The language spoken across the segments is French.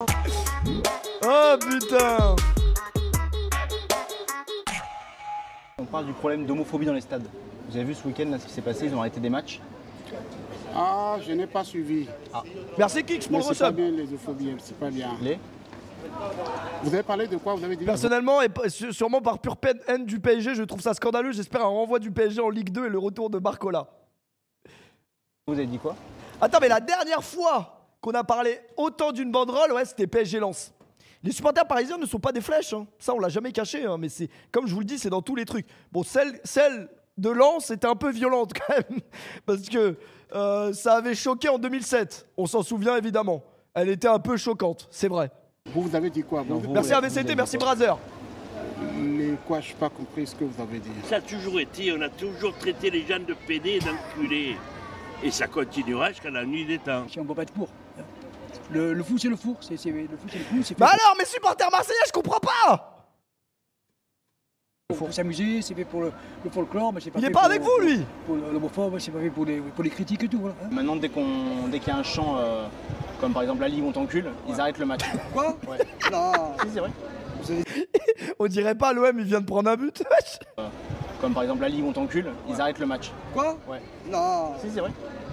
Oh putain! On parle du problème d'homophobie dans les stades. Vous avez vu ce week-end là, ce qui s'est passé, ils ont arrêté des matchs. Ah, je n'ai pas suivi. Ah. Merci Kix pour Mais le c'est pas resub. bien les homophobies, c'est pas bien. Les Vous avez parlé de quoi? Vous avez dit Personnellement, et sûrement par pure haine du PSG, je trouve ça scandaleux. J'espère un renvoi du PSG en Ligue 2 et le retour de Barcola. Vous avez dit quoi? Attends, mais la dernière fois qu'on a parlé autant d'une banderole, ouais, c'était PSG Lens. Les supporters parisiens ne sont pas des flèches, hein. Ça on l'a jamais caché, hein, mais c'est comme je vous le dis, c'est dans tous les trucs. Bon, celle de Lens était un peu violente quand même, parce que ça avait choqué en 2007, on s'en souvient évidemment. Elle était un peu choquante, c'est vrai. Vous avez dit quoi? Non, vous, Merci AVCT, merci Brazer. Les quoi? Je n'ai pas compris ce que vous avez dit. Ça a toujours été, on a toujours traité les gens de PD et d'enculés. Et ça continuera jusqu'à la nuit des temps. Si on ne peut pas être pour. Le foot, c'est le foot. Le foot, c'est le foot. C'est fait Bah alors, mes supporters marseillais, je comprends pas. pour s'amuser, c'est fait pour le folklore, mais c'est pas Il fait est pas pour, avec vous, lui. Pour l'homophobe, c'est pas fait pour les critiques et tout. Voilà. Maintenant, dès qu'il y a un chant, comme par exemple La Ligue on t'encule, ils arrêtent le match. Quoi? Ouais. Non. Si, c'est vrai. On dirait pas l'OM, il vient de prendre un but. Comme par exemple La Ligue on t'encule, ils arrêtent le match. Quoi? Ouais. Non. Si, c'est vrai.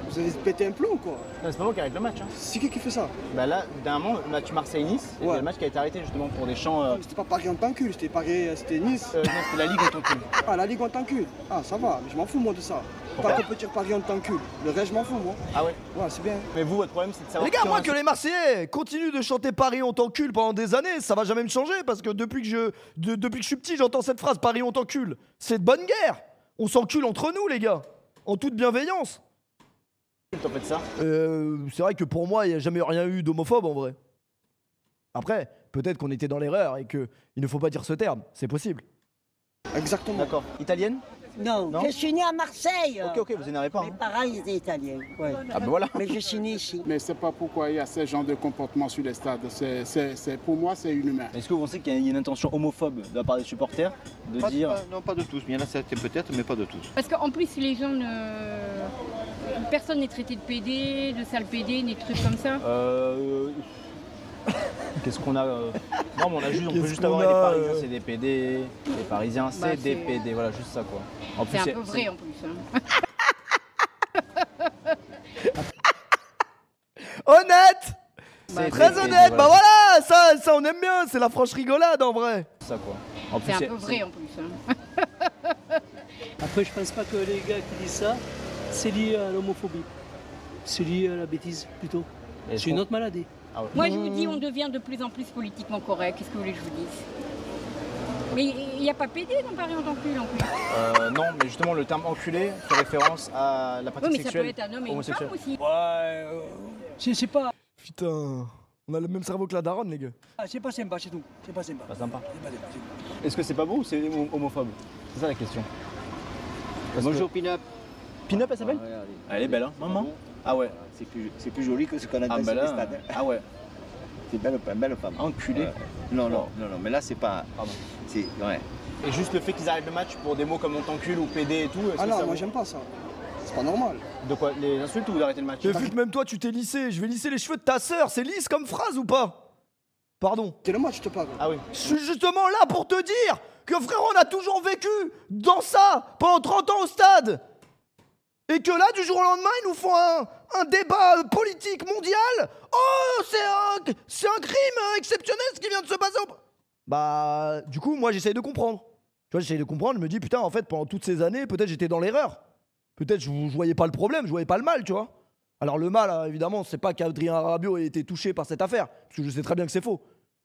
Vous avez pété un plomb ou quoi? Non, c'est pas moi qui arrête le match. Hein. C'est qui fait ça? Bah là, dernièrement, le match Marseille-Nice, il y a Ouais. le match qui a été arrêté justement pour des chants. Mais c'était pas Paris en t'encule, c'était Nice. Non, c'était La Ligue on t'encule. Ah, la Ligue on t'encule. Ah, ça va, mais je m'en fous moi de ça. Pourquoi? Tant qu'on peut dire Paris on t'encule. Le reste, je m'en fous moi. Ah ouais. Ouais, c'est bien. Mais vous, votre problème, c'est de savoir. Les gars, qui moi en a- que les Marseillais continuent de chanter Paris on t'encule pendant des années, ça va jamais me changer parce que depuis que je suis petit, j'entends cette phrase Paris on t'encule. C'est de bonne guerre. On s'encule entre nous, les gars, en toute bienveillance. T'en fais de ça? C'est vrai que pour moi, il n'y a jamais rien eu d'homophobe en vrai. Après, peut-être qu'on était dans l'erreur et qu'il ne faut pas dire ce terme, c'est possible. Exactement. D'accord. Italienne? Non, Non. je suis née à Marseille. Ok, vous énervez pas. Mes Hein. parents ils étaient italiens. Ouais. Ah ben voilà. Mais je suis née ici. Mais c'est pas pourquoi il y a ce genre de comportement sur les stades. Pour moi, c'est inhumain. Est-ce que vous pensez qu'il y a une intention homophobe de la part des supporters de dire. Non, pas de tous. Il y en a certains peut-être, mais pas de tous. Parce qu'en plus, les gens ne. Personne n'est traité de PD, de sale PD, ni de trucs comme ça. Qu'est-ce qu'on a Non, mais on peut Qu'est-ce juste qu'on avoir les a, Parisiens, c'est des PD. Les Parisiens, c'est Bah, des c'est- PD. Voilà, juste ça quoi. En C'est un peu vrai en plus. Hein. Honnête, C'est très des PD, honnête, voilà, bah voilà, ça on aime bien, c'est la franche rigolade en vrai. juste ça quoi. En plus, C'est un peu vrai en plus. Hein. Après, je pense pas que les gars qui disent ça, c'est lié à l'homophobie. C'est lié à la bêtise plutôt. Et C'est une autre maladie. Ah ouais. Moi, je vous dis, on devient de plus en plus politiquement correct. Qu'est-ce que vous voulez que je vous dise? Mais il n'y a pas PD dans Paris en tant que plus en plus. Non, mais justement, le terme enculé fait référence à la Oui, pratique mais ça peut sexuelle être un homme et une homosexuelle. femme aussi. Ouais, c'est pas, Putain, on a le même cerveau que la daronne, les gars. c'est pas sympa, c'est tout. C'est pas sympa. Pas sympa. C'est pas sympa, c'est tout. Est-ce que c'est pas beau ou c'est homophobe? C'est ça la question. Bonjour Pin-Up. Pin-Up, elle s'appelle? Regardez. Elle est belle, hein, maman? Ah ouais. C'est plus joli que ce qu'on a Ah dans bah les là. stades. Ah ouais. C'est une belle femme. Enculé. Non, mais là c'est pas. Pardon. C'est. Ouais. Et juste le fait qu'ils arrêtent le match pour des mots comme on t'encule ou PD et tout. est-ce Ah que non, ça moi vous- j'aime pas ça. C'est pas normal. De quoi? Les insultes ou vous arrêtez le match? J'ai vu que même toi tu t'es lissé, je vais lisser les cheveux de ta sœur, c'est lisse comme phrase ou pas? Pardon. C'est le match, je te parle. Ah oui. Je suis justement là pour te dire que frérot, on a toujours vécu dans ça pendant 30 ans au stade. Et que là, du jour au lendemain, ils nous font un débat politique mondial. Oh, c'est un crime exceptionnel ce qui vient de se passer. Bah, du coup, moi, j'essaye de comprendre. Tu vois, j'essaye de comprendre, je me dis, putain, en fait, pendant toutes ces années, peut-être j'étais dans l'erreur. Peut-être je voyais pas le problème, je voyais pas le mal, tu vois. Alors le mal, évidemment, c'est pas qu'Adrien Rabiot ait été touché par cette affaire, parce que je sais très bien que c'est faux.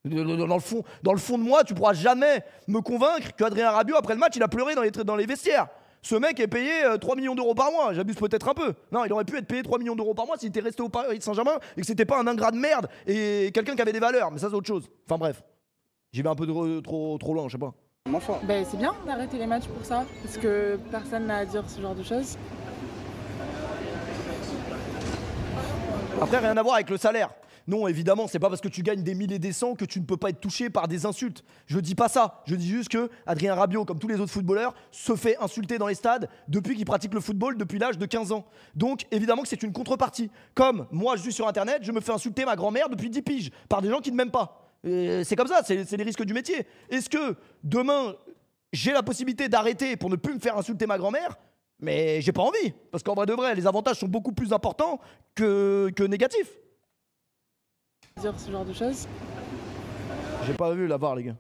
Dans le fond de moi, tu pourras jamais me convaincre qu'Adrien Rabiot, après le match, il a pleuré dans les vestiaires. Ce mec est payé 3 millions d'euros par mois, j'abuse peut-être un peu. Non, il aurait pu être payé 3 millions d'euros par mois s'il était resté au Paris Saint-Germain et que c'était pas un ingrat de merde et quelqu'un qui avait des valeurs, mais ça c'est autre chose. Enfin bref, j'y vais un peu trop loin, je sais pas. Ma foi. Ben, c'est bien d'arrêter les matchs pour ça, parce que personne n'a à dire ce genre de choses. Après, rien à voir avec le salaire. Non, évidemment, c'est pas parce que tu gagnes des 1000 et des 100 que tu ne peux pas être touché par des insultes. Je dis pas ça. Je dis juste que Adrien Rabiot, comme tous les autres footballeurs, se fait insulter dans les stades depuis qu'il pratique le football depuis l'âge de 15 ans. Donc, évidemment que c'est une contrepartie. Comme moi, je suis sur Internet, je me fais insulter ma grand-mère depuis 10 piges par des gens qui ne m'aiment pas. C'est comme ça, c'est les risques du métier. Est-ce que demain, j'ai la possibilité d'arrêter pour ne plus me faire insulter ma grand-mère? Mais j'ai pas envie. Parce qu'en vrai de vrai, les avantages sont beaucoup plus importants que négatifs. Dire ce genre de choses. J'ai pas vu la VAR, les gars.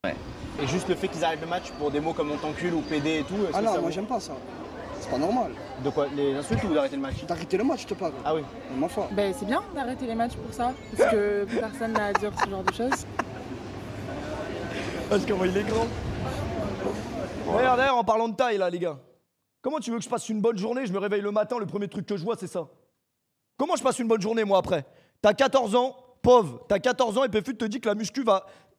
Ouais. Et juste le fait qu'ils arrêtent le match pour des mots comme on t'encule ou PD et tout. Ah non, moi j'aime pas ça. C'est pas normal. De quoi? Les insultes ou d'arrêter le match? D'arrêter le match, je te parle. Ah oui. Ma foi. Ben, c'est bien d'arrêter les matchs pour ça, parce que personne n'a à dire ce genre de choses. Parce comment il est grand. Regarde, d'ailleurs, en parlant de taille, là, les gars. Comment tu veux que je passe une bonne journée? Je me réveille le matin, le premier truc que je vois, c'est ça. Comment je passe une bonne journée, moi, après? T'as 14 ans, pauvre. T'as 14 ans et PFUT te dit que la muscu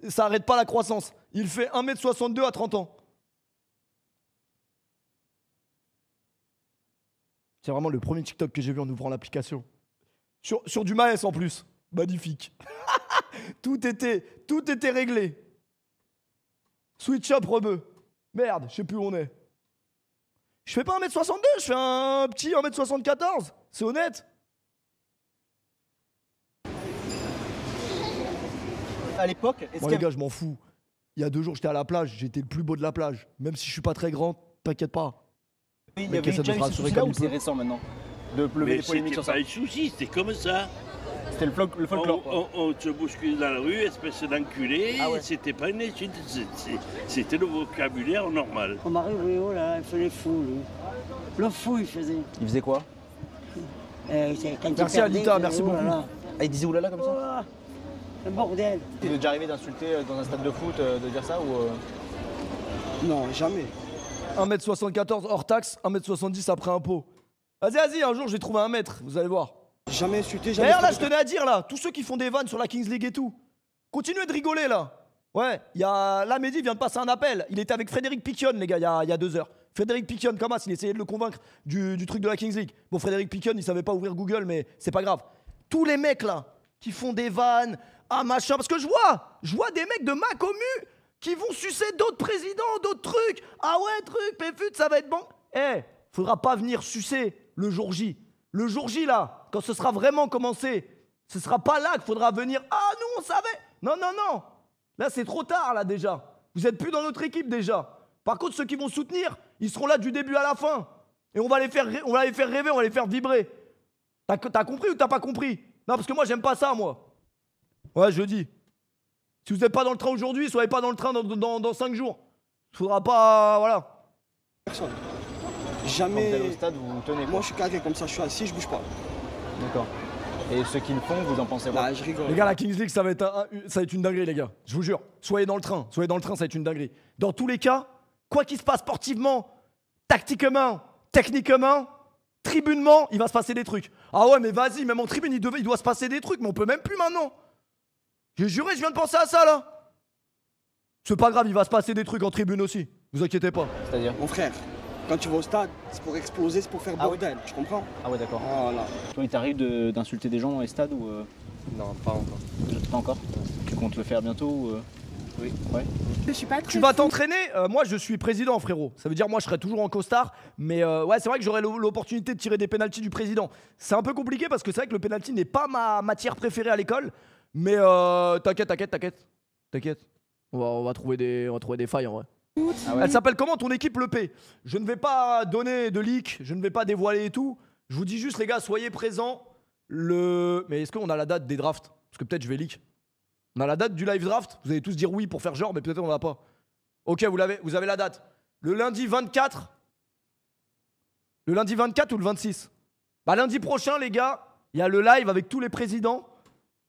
ça arrête pas la croissance. Il fait 1m62 à 30 ans. C'est vraiment le premier TikTok que j'ai vu en ouvrant l'application. Sur du Maes en plus. Magnifique. tout était réglé. Switch up rebeu. Merde, je sais plus où on est. Je fais pas 1m62, je fais un petit 1m74. C'est honnête. À l'époque, est-ce Bon, les gars, je m'en fous. Il y a 2 jours, j'étais à la plage. J'étais le plus beau de la plage. Même si je suis pas très grand, t'inquiète pas. il y Mais avait ça déjà eu devra ce assurer souci-là comme ou il c'est peut. récent maintenant? De lever Mais des polémiques c'était sur ça? pas un souci, c'était comme ça. C'était le folklore. On se bouscule dans la rue, espèce d'enculé. Ah ouais. C'était pas une insulte, c'était le vocabulaire normal. Mon mari, oui, oh là, il fait les fous, lui. Le fou, il faisait. Il faisait quoi? Merci Alita, merci beaucoup. Ah, il disait oulala comme ça? Le bordel. Il est déjà arrivé d'insulter dans un stade de foot, de dire ça ou Non, jamais. 1m74 hors taxe, 1m70 après impôt. Vas-y, un jour, je vais trouver 1 mètre, vous allez voir. Jamais insulté, jamais. D'ailleurs, là, je tenais à dire, là, tous ceux qui font des vannes sur la Kings League et tout, continuez de rigoler, là. Ouais, là, Mehdi vient de passer un appel. Il était avec Frédéric Piquion, les gars, il y a 2 heures. Frédéric Piquion, comment il essayait de le convaincre du truc de la Kings League. Bon, Frédéric Piquion, il savait pas ouvrir Google, mais c'est pas grave. Tous les mecs, là, qui font des vannes, machin, parce que je vois des mecs de ma commu qui vont sucer d'autres présidents, d'autres trucs. Ah ouais, truc, PFUT, ça va être bon. Faudra pas venir sucer le jour J. Le jour J, là, quand ce sera vraiment commencé, ce sera pas là qu'il faudra venir. Ah, nous, on savait. Non. Là, c'est trop tard, là, déjà. Vous êtes plus dans notre équipe, déjà. Par contre, ceux qui vont soutenir, ils seront là du début à la fin. Et on va les faire rêver, on va les faire vibrer. T'as compris ou t'as pas compris? Non, parce que moi, j'aime pas ça, moi. Ouais, je dis. Si vous n'êtes pas dans le train aujourd'hui, soyez pas dans le train dans 5 jours. Faudra pas... Voilà. Personne. quand Jamais. vous allez au stade, vous tenez? Moi, je suis carré comme ça, je suis assis, je bouge pas. D'accord. Et ceux qui le font, vous en pensez quoi? Bah, je rigole. Les gars, la Kings League, ça va être une dinguerie, les gars. Je vous jure. Soyez dans le train, ça va être une dinguerie. Dans tous les cas, quoi qu'il se passe sportivement, tactiquement, techniquement, tribunement, il va se passer des trucs. Ah ouais, mais vas-y, même en tribune, il doit se passer des trucs, mais on peut même plus maintenant. J'ai juré, je viens de penser à ça, là. C'est pas grave, il va se passer des trucs en tribune aussi. Vous inquiétez pas. C'est-à-dire? Mon frère, quand tu vas au stade, c'est pour exploser, c'est pour faire bordel, tu comprends? Ah ouais, d'accord. Voilà. Toi, il t'arrive d'insulter des gens dans les stades ou Non, pas encore. Pas encore. Tu comptes le faire bientôt ou Oui. Ouais. Je suis pas très Tu vas fou. t'entraîner. Moi, je suis président, frérot. Ça veut dire, moi, je serai toujours en costard. Mais ouais, c'est vrai que j'aurai l'opportunité de tirer des pénaltys du président. C'est un peu compliqué parce que c'est vrai que le pénalty n'est pas ma matière préférée à l'école. Mais t'inquiète. On va trouver des failles en vrai. Ah ouais. Elle s'appelle comment ton équipe, le P? Je ne vais pas donner de leak, je ne vais pas dévoiler et tout. Je vous dis juste, les gars, soyez présents. Mais est-ce qu'on a la date des drafts? Parce que peut-être je vais leak. On a la date du live draft? Vous allez tous dire oui pour faire genre, mais peut-être on l'a pas. Ok, vous avez la date. Le lundi 24. Le lundi 24 ou le 26? Bah lundi prochain, les gars, il y a le live avec tous les présidents.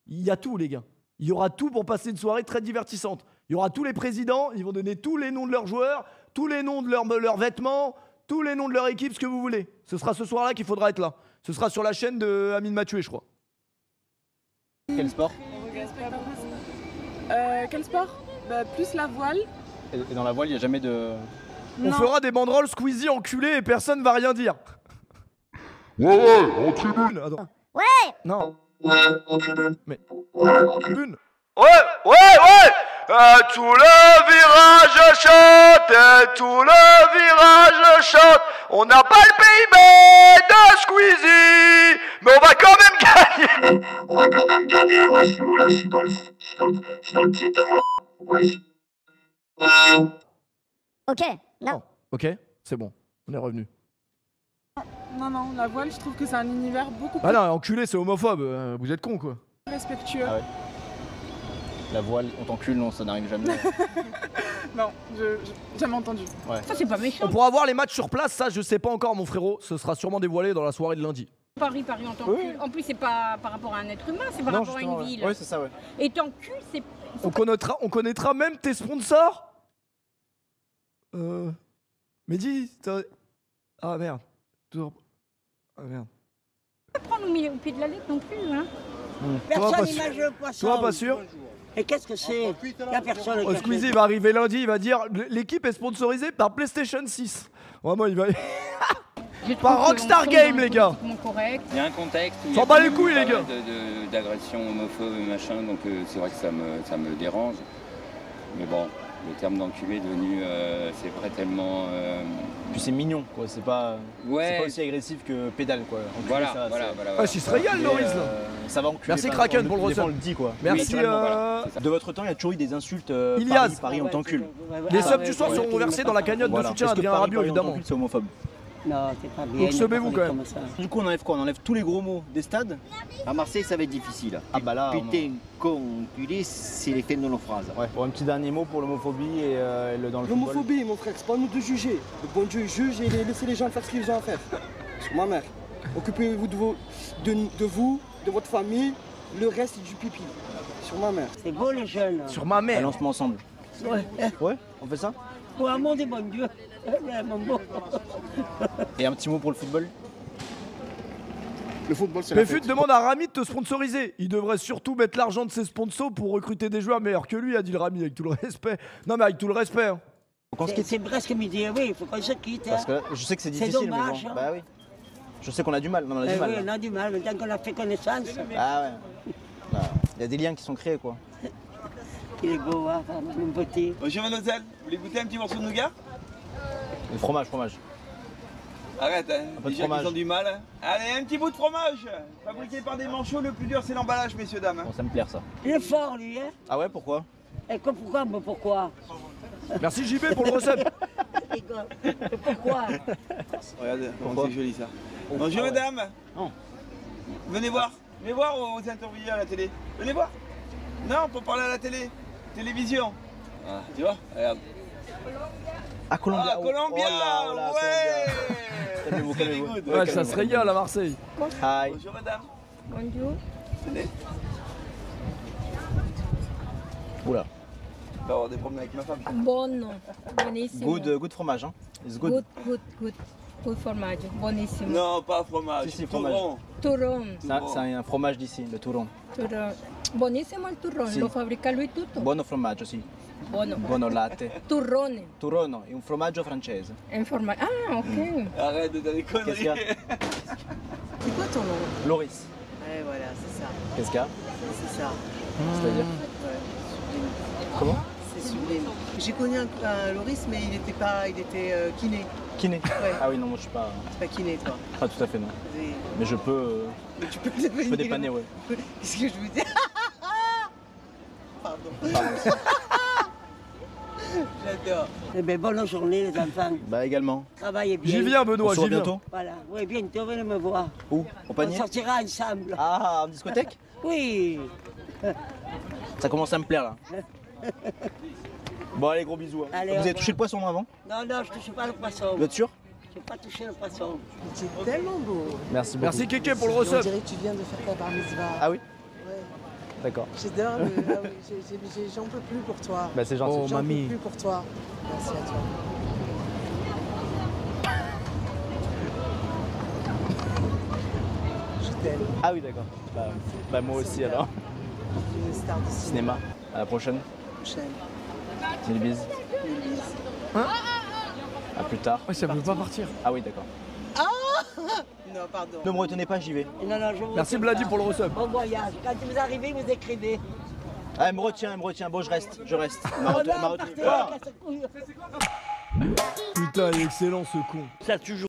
Il y a tout, les gars. Il y aura tout pour passer une soirée très divertissante. Il y aura tous les présidents, ils vont donner tous les noms de leurs joueurs, tous les noms de leurs vêtements, tous les noms de leur équipe, ce que vous voulez. Ce sera ce soir-là qu'il faudra être là. Ce sera sur la chaîne de Amine Mathieu, je crois. Quel sport? Quel sport? Bah, plus la voile. Et dans la voile, il n'y a jamais de... On fera des banderoles Squeezie enculé et personne va rien dire. Ouais, en tribune. Attends. Ouais. Non. Mais... Une. Tout le virage chante, tout le virage chante. On n'a pas le PIB de Squeezie, mais on va quand même gagner. On va quand même gagner, Ok, non. Ok, c'est bon, on est revenu. Non, non, la voile, je trouve que c'est un univers beaucoup plus Ah non, enculé, c'est homophobe, vous êtes con quoi. respectueux. Ah ouais. La voile, on t'encule, non, ça n'arrive jamais. Non, j'ai jamais entendu. Ouais. Ça, c'est pas méchant. On pourra voir les matchs sur place, ça je sais pas encore mon frérot, ce sera sûrement dévoilé dans la soirée de lundi. Paris, on t'encule. En plus, c'est pas par rapport à un être humain, c'est par rapport à une ville. Ouais, c'est ça, ouais. Et t'encules, c'est. On connaîtra même tes sponsors. Mehdi, ah merde. Toujours... Ah merde. Pas prendre au pied de la lettre non plus, hein. Personne n'image le poisson. Toi, pas sûr? Et qu'est-ce que c'est? Il n'y a personne. Squeezie va arriver lundi, il va dire l'équipe est sponsorisée par PlayStation 6. Vraiment, il va. Par Rockstar Game, les gars. Il y a un contexte où il y S'en a bat quand les même couilles, pas les gars. mal d'agressions homophobes et machin, donc c'est vrai que ça me dérange. Mais bon, le terme d'enculé est devenu, c'est vrai tellement... Puis c'est mignon, quoi, c'est pas aussi agressif que pédale, quoi. Enculé, Voilà, ça, voilà. Ah, il se régale, Loris, là. Ça va enculer. Merci pas, Kraken on pour le le recette. dit, quoi. Merci. De votre temps, il y a toujours eu des insultes. Ilias. Paris, on t'encule. Les subs du soir seront versés dans la cagnotte de soutien à Adrien Rabiot, évidemment. C'est homophobe. Non, c'est pas bien. Donc semez-vous quand même. Du coup, on enlève quoi? On enlève tous les gros mots des stades. À Marseille, ça va être difficile. Ah bah là. Putain, con, enculé, c'est les fins de nos phrases. Ouais, pour un petit dernier mot pour l'homophobie et le dans le football. L'homophobie, mon frère, c'est pas à nous de juger. Le bon Dieu juge et laissez les gens faire ce qu'ils ont à faire. Sur ma mère. Occupez-vous de vous, de votre famille, le reste c'est du pipi. Sur ma mère. C'est beau les jeunes. Sur ma mère. Lance-moi ensemble. Ouais. Ouais, on fait ça? Pour l'amour des bon Dieu. Mon beau. Et un petit mot pour le football? Le football, c'est la Péfut fête. demande à Rami de te sponsoriser. Il devrait surtout mettre l'argent de ses sponsors pour recruter des joueurs meilleurs que lui, a dit le Rami, avec tout le respect. Non mais avec tout le respect. Hein. C'est presque midi, oui, il faut qu'on se quitte. Parce que je sais que c'est difficile, mais dommage, bon. hein. Bah oui. Je sais qu'on a du mal, on a du mal. Oui, là. on a du mal, mais tant qu'on a fait connaissance. Ah ouais. Il y a des liens qui sont créés, quoi. Il est beau, hein, une beauté. Bonjour mademoiselle, vous voulez goûter un petit morceau de nougat? Le fromage. Arrête, hein, Un peu de déjà qu'ils fromage. ont du mal. Hein. Allez, un petit bout de fromage. Fabriqué par des manchots, le plus dur c'est l'emballage, messieurs, dames. Bon, ça me plaît, ça. Il est fort, lui, hein. Ah ouais, pourquoi? Et pourquoi? Mais pourquoi? Merci JB pour le recette. Pourquoi? Regardez, Pourquoi? c'est joli ça. Bonjour ouais. mesdames. Non. Venez voir aux interviewés à la télé. Venez voir. Non, pour parler à la télé. Télévision. Ah, tu vois, regarde. À Colombia. Ah, Colombia, Oh là, ouais. Calmez-vous, calmez-vous. Ouais, ça se régale à Marseille. Hi. Bonjour madame. Bonjour. Venez. Oula. Je vais avoir des problèmes avec ma femme. Buono. Buonissimo. Good fromage, hein. It's good. Good formaggio. Buonissimo. Non, pas fromage. Si, fromage. Touron. Turron. C'est un fromage d'ici, le Touron. Turron. Buonissimo il turrone. Sì. Lo fabbrica lui tutto. Buono formaggio, sì. Buono. Buono latte. Turrone. Turono, è un formaggio francese. È un formaggio. Ah, ok. Arrête de des conneries. Qu'est-ce qu'il y a? C'est quoi ton nom? Loris. Ouais, voilà, c'est ça. Qu'est-ce qu'il y a? C'est ça. C'est-à-dire? Comment? C'est sublime. J'ai connu un Loris, mais il était kiné. Kiné. Ouais. Ah oui, non, moi je suis pas. C'est pas kiné, toi. Pas tout à fait, non. Et- Mais je peux. Mais tu peux Je peux dépanner, ouais. Qu'est-ce que je veux dire? Pardon. Pardon. J'adore. Eh bien, bonne journée, les enfants. Bah également. Travaillez bien. J'y viens, On Benoît, se j'y voit viens. bientôt. Voilà. Oui, bientôt, venez me voir. Où? Au On panier? sortira ensemble. Ah, en discothèque? Oui. Ça commence à me plaire là. Bon, allez, gros bisous. Hein. Allez, Vous au avez revoir. touché le poisson avant? Non, non, je ne touche pas le poisson. Vous êtes sûr? Je n'ai pas touché le poisson. C'est tellement beau. Merci beaucoup. Merci Kéké pour le On recette. dirait que tu viens de faire ta bar mitzvah. Ah oui? Ouais. D'accord. J'adore. Ah oui, j'en peux plus pour toi. Bah c'est gentil. Oh, J'en peux mamie. plus pour toi. Merci à toi. Je t'aime. Ah oui, d'accord. Bah moi aussi alors. Une star du cinéma. Cinéma. À la prochaine. Prochaine. Mille bises. Mille bises. Hein? À plus tard. Ouais, ça veut pas partir. Ah oui, d'accord. Ah Non, pardon. Ne me retenez pas, j'y vais. Non, non, je vous Merci retiens Bladi pas. pour le resub. Bon voyage. Quand vous arrivez, vous écrivez. Ah, elle me retient. Bon, je reste. Elle m'a Oh retenu. non, partez, casse-couille. Putain, il est excellent ce con. Ça a toujours